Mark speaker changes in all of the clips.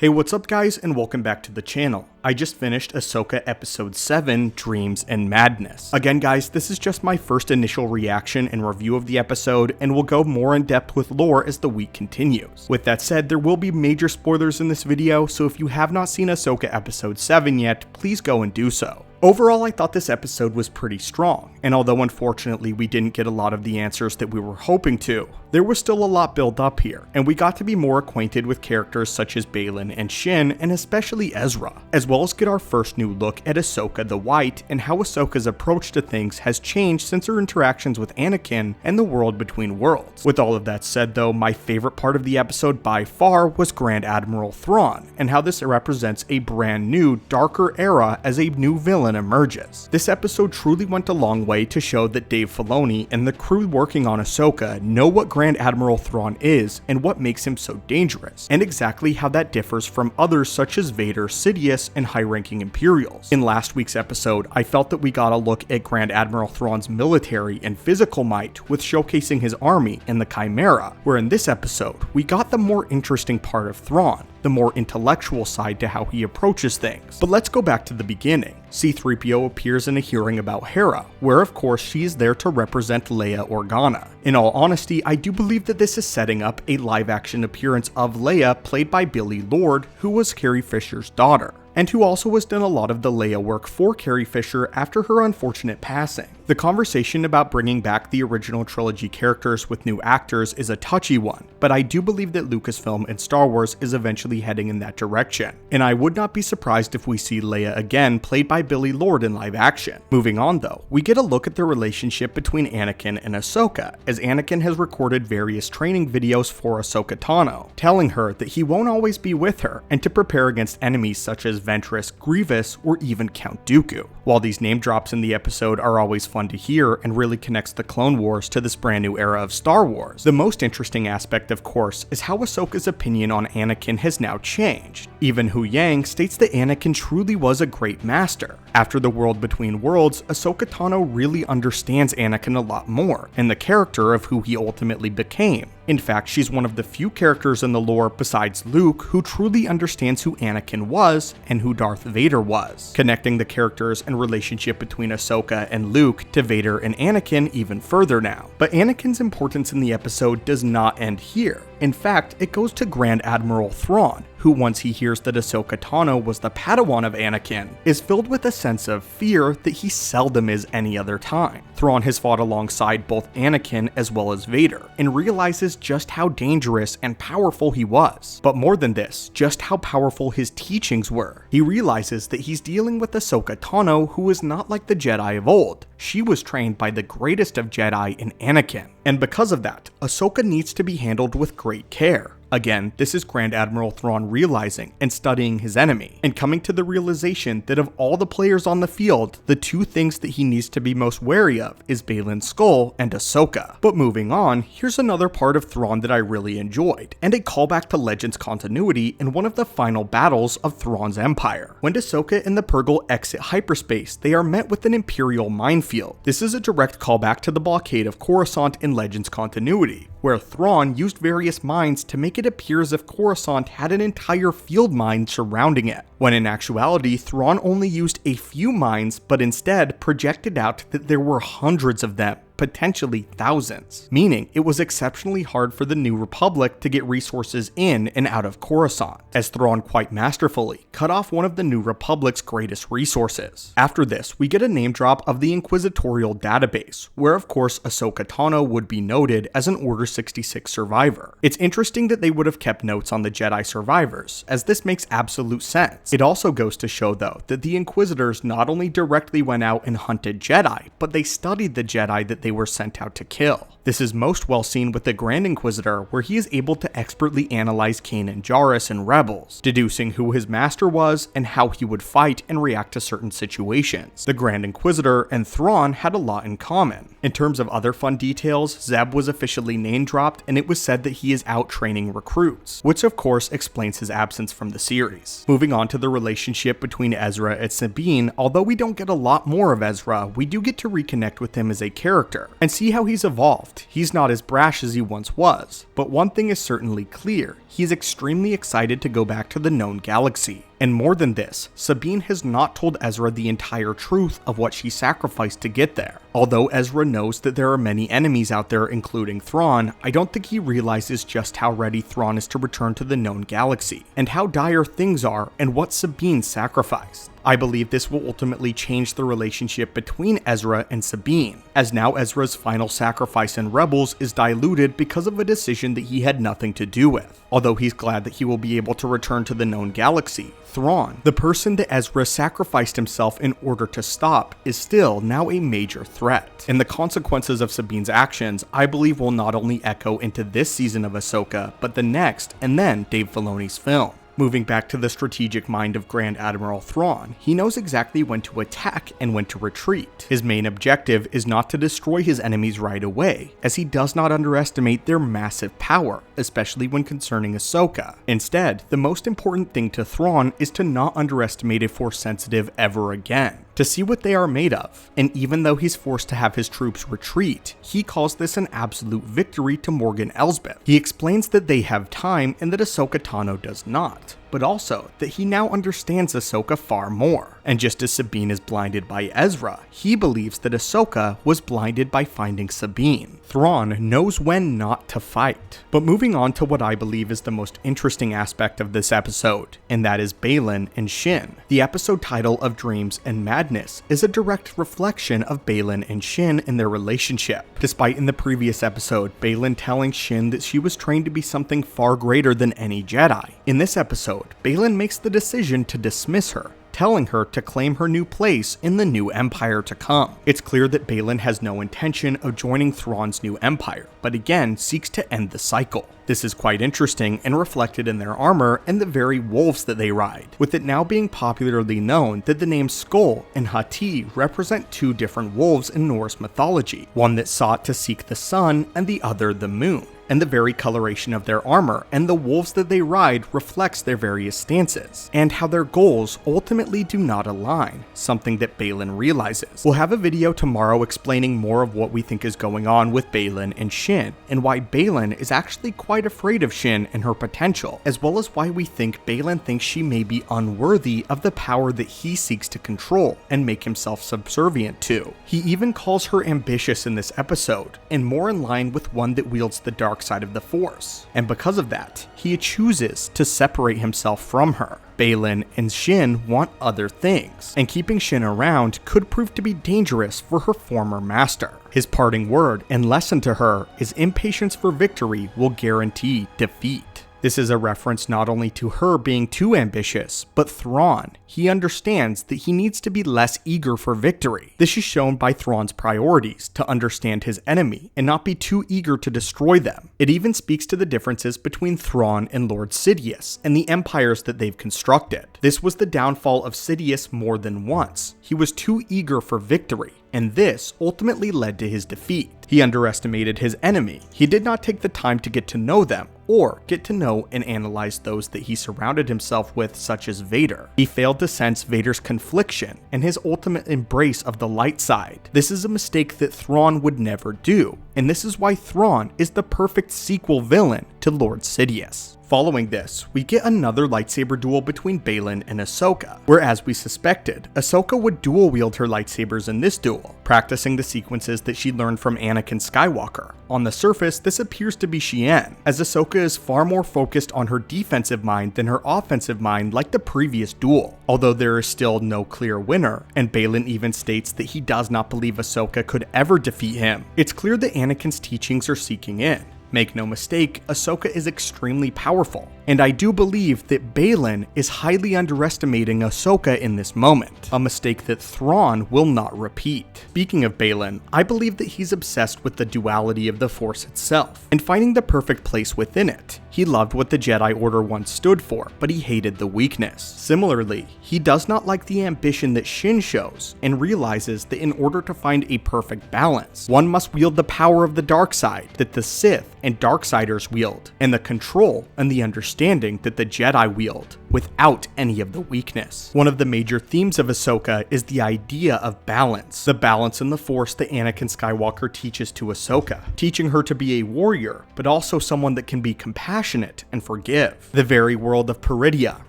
Speaker 1: Hey, what's up guys, and welcome back to the channel. I just finished Ahsoka episode 7, Dreams and Madness. Again guys, this is just my first initial reaction and review of the episode, and we'll go more in depth with lore as the week continues. With that said, there will be major spoilers in this video, so if you have not seen Ahsoka episode 7 yet, please go and do so. Overall, I thought this episode was pretty strong, and although unfortunately we didn't get a lot of the answers that we were hoping to, there was still a lot built up here, and we got to be more acquainted with characters such as Balin and Shin, and especially Ezra, as well as get our first new look at Ahsoka the White and how Ahsoka's approach to things has changed since her interactions with Anakin and the world between worlds. With all of that said though, my favorite part of the episode by far was Grand Admiral Thrawn, and how this represents a brand new, darker era as a new villain emerges. This episode truly went a long way to show that Dave Filoni and the crew working on Ahsoka know what Grand Admiral Thrawn is and what makes him so dangerous, and exactly how that differs from others such as Vader, Sidious, and high-ranking Imperials. In last week's episode, I felt that we got a look at Grand Admiral Thrawn's military and physical might with showcasing his army and the Chimera, where in this episode, we got the more interesting part of Thrawn, the more intellectual side to how he approaches things. But let's go back to the beginning. C-3PO appears in a hearing about Hera, where of course she is there to represent Leia Organa. In all honesty, I do believe that this is setting up a live-action appearance of Leia played by Billie Lourd, who was Carrie Fisher's daughter, and who also has done a lot of the Leia work for Carrie Fisher after her unfortunate passing. The conversation about bringing back the original trilogy characters with new actors is a touchy one, but I do believe that Lucasfilm and Star Wars is eventually heading in that direction, and I would not be surprised if we see Leia again played by Billie Lourd in live action. Moving on though, we get a look at the relationship between Anakin and Ahsoka, as Anakin has recorded various training videos for Ahsoka Tano, telling her that he won't always be with her, and to prepare against enemies such as Ventress, Grievous, or even Count Dooku. While these name drops in the episode are always fun to hear and really connects the Clone Wars to this brand new era of Star Wars, the most interesting aspect of course is how Ahsoka's opinion on Anakin has now changed. Even Hu Yang states that Anakin truly was a great master. After the World Between Worlds, Ahsoka Tano really understands Anakin a lot more, and the character of who he ultimately became. In fact, she's one of the few characters in the lore besides Luke who truly understands who Anakin was and who Darth Vader was, connecting the characters and relationship between Ahsoka and Luke to Vader and Anakin even further now. But Anakin's importance in the episode does not end here. In fact, it goes to Grand Admiral Thrawn, who once he hears that Ahsoka Tano was the Padawan of Anakin, is filled with a sense of fear that he seldom is any other time. Thrawn has fought alongside both Anakin as well as Vader, and realizes just how dangerous and powerful he was. But more than this, just how powerful his teachings were. He realizes that he's dealing with Ahsoka Tano, who is not like the Jedi of old. She was trained by the greatest of Jedi in Anakin. And because of that, Ahsoka needs to be handled with great care. Again, this is Grand Admiral Thrawn realizing and studying his enemy, and coming to the realization that of all the players on the field, the two things that he needs to be most wary of is Balin's skull and Ahsoka. But moving on, here's another part of Thrawn that I really enjoyed, and a callback to Legends continuity in one of the final battles of Thrawn's empire. When Ahsoka and the Purrgil exit hyperspace, they are met with an Imperial minefield. This is a direct callback to the blockade of Coruscant in Legends continuity, where Thrawn used various mines to make it appear as if Coruscant had an entire field mine surrounding it, when in actuality Thrawn only used a few mines but instead projected out that there were hundreds of them, potentially thousands, meaning it was exceptionally hard for the New Republic to get resources in and out of Coruscant, as Thrawn quite masterfully cut off one of the New Republic's greatest resources. After this, we get a name drop of the Inquisitorial database, where of course Ahsoka Tano would be noted as an Order 66 survivor. It's interesting that they would have kept notes on the Jedi survivors, as this makes absolute sense. It also goes to show though that the Inquisitors not only directly went out and hunted Jedi, but they studied the Jedi that they were sent out to kill. This is most well seen with the Grand Inquisitor, where he is able to expertly analyze Kanan Jarrus and rebels, deducing who his master was and how he would fight and react to certain situations. The Grand Inquisitor and Thrawn had a lot in common. In terms of other fun details, Zeb was officially name dropped, and it was said that he is out training recruits, which of course explains his absence from the series. Moving on to the relationship between Ezra and Sabine, although we don't get a lot more of Ezra, we do get to reconnect with him as a character and see how he's evolved. He's not as brash as he once was, but one thing is certainly clear: he is extremely excited to go back to the known galaxy. And more than this, Sabine has not told Ezra the entire truth of what she sacrificed to get there. Although Ezra knows that there are many enemies out there, including Thrawn, I don't think he realizes just how ready Thrawn is to return to the known galaxy, and how dire things are, and what Sabine sacrificed. I believe this will ultimately change the relationship between Ezra and Sabine, as now Ezra's final sacrifice in Rebels is diluted because of a decision that he had nothing to do with. Although he's glad that he will be able to return to the known galaxy, Thrawn, the person that Ezra sacrificed himself in order to stop, is still now a major threat. And the consequences of Sabine's actions, I believe, will not only echo into this season of Ahsoka, but the next, and then Dave Filoni's film. Moving back to the strategic mind of Grand Admiral Thrawn, he knows exactly when to attack and when to retreat. His main objective is not to destroy his enemies right away, as he does not underestimate their massive power, especially when concerning Ahsoka. Instead, the most important thing to Thrawn is to not underestimate a Force sensitive ever again, to see what they are made of, and even though he's forced to have his troops retreat, he calls this an absolute victory to Morgan Elsbeth. He explains that they have time and that Ahsoka Tano does not, but also that he now understands Ahsoka far more. And just as Sabine is blinded by Ezra, he believes that Ahsoka was blinded by finding Sabine. Thrawn knows when not to fight. But moving on to what I believe is the most interesting aspect of this episode, and that is Balin and Shin. The episode title of Dreams and Madness is a direct reflection of Balin and Shin and their relationship. Despite in the previous episode, Balin telling Shin that she was trained to be something far greater than any Jedi, in this episode, Balin makes the decision to dismiss her, telling her to claim her new place in the new empire to come. It's clear that Balin has no intention of joining Thrawn's new empire, but again seeks to end the cycle. This is quite interesting and reflected in their armor and the very wolves that they ride, with it now being popularly known that the names Skull and Hati represent two different wolves in Norse mythology, one that sought to seek the sun and the other the moon. And the very coloration of their armor and the wolves that they ride reflects their various stances, and how their goals ultimately do not align, something that Balin realizes. We'll have a video tomorrow explaining more of what we think is going on with Balin and Shin, and why Balin is actually quite afraid of Shin and her potential, as well as why we think Balin thinks she may be unworthy of the power that he seeks to control and make himself subservient to. He even calls her ambitious in this episode, and more in line with one that wields the dark side of the Force, and because of that, he chooses to separate himself from her. Balin and Shin want other things, and keeping Shin around could prove to be dangerous for her former master. His parting word and lesson to her is impatience for victory will guarantee defeat. This is a reference not only to her being too ambitious, but Thrawn. He understands that he needs to be less eager for victory. This is shown by Thrawn's priorities, to understand his enemy and not be too eager to destroy them. It even speaks to the differences between Thrawn and Lord Sidious and the empires that they've constructed. This was the downfall of Sidious more than once. He was too eager for victory, and this ultimately led to his defeat. He underestimated his enemy. He did not take the time to get to know them, or get to know and analyze those that he surrounded himself with, such as Vader. He failed to sense Vader's confliction and his ultimate embrace of the light side. This is a mistake that Thrawn would never do, and this is why Thrawn is the perfect sequel villain to Lord Sidious. Following this, we get another lightsaber duel between Balin and Ahsoka, where, as we suspected, Ahsoka would dual wield her lightsabers in this duel, practicing the sequences that she learned from Anakin Skywalker. On the surface, this appears to be Chien, as Ahsoka is far more focused on her defensive mind than her offensive mind like the previous duel, although there is still no clear winner, and Balin even states that he does not believe Ahsoka could ever defeat him. It's clear that Anakin's teachings are seeking in. Make no mistake, Ahsoka is extremely powerful, and I do believe that Balin is highly underestimating Ahsoka in this moment, a mistake that Thrawn will not repeat. Speaking of Balin, I believe that he's obsessed with the duality of the Force itself, and finding the perfect place within it. He loved what the Jedi Order once stood for, but he hated the weakness. Similarly, he does not like the ambition that Shin shows, and realizes that in order to find a perfect balance, one must wield the power of the dark side that the Sith and Darksiders wield, and the control and the understanding understanding that the Jedi wield, without any of the weakness. One of the major themes of Ahsoka is the idea of balance. The balance in the Force that Anakin Skywalker teaches to Ahsoka, teaching her to be a warrior, but also someone that can be compassionate and forgive. The very world of Peridia,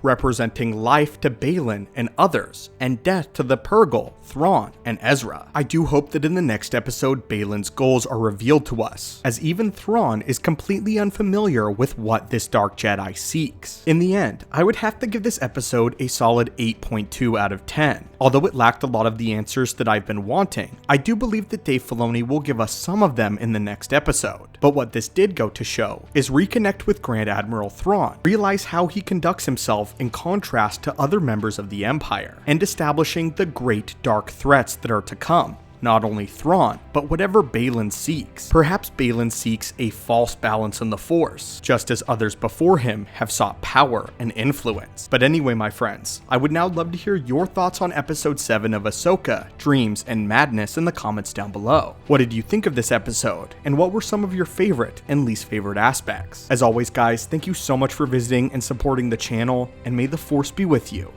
Speaker 1: representing life to Balin and others, and death to the Purrgil, Thrawn, and Ezra. I do hope that in the next episode, Balin's goals are revealed to us, as even Thrawn is completely unfamiliar with what this Dark Jedi seeks. In the end, I would have to give this episode a solid 8.2 out of 10. Although it lacked a lot of the answers that I've been wanting, I do believe that Dave Filoni will give us some of them in the next episode. But what this did go to show is reconnect with Grand Admiral Thrawn, realize how he conducts himself in contrast to other members of the Empire, and establishing the great dark threats that are to come. Not only Thrawn, but whatever Balin seeks. Perhaps Balin seeks a false balance in the Force, just as others before him have sought power and influence. But anyway, my friends, I would now love to hear your thoughts on episode 7 of Ahsoka, Dreams and Madness in the comments down below. What did you think of this episode, and what were some of your favorite and least favorite aspects? As always guys, thank you so much for visiting and supporting the channel, and may the Force be with you.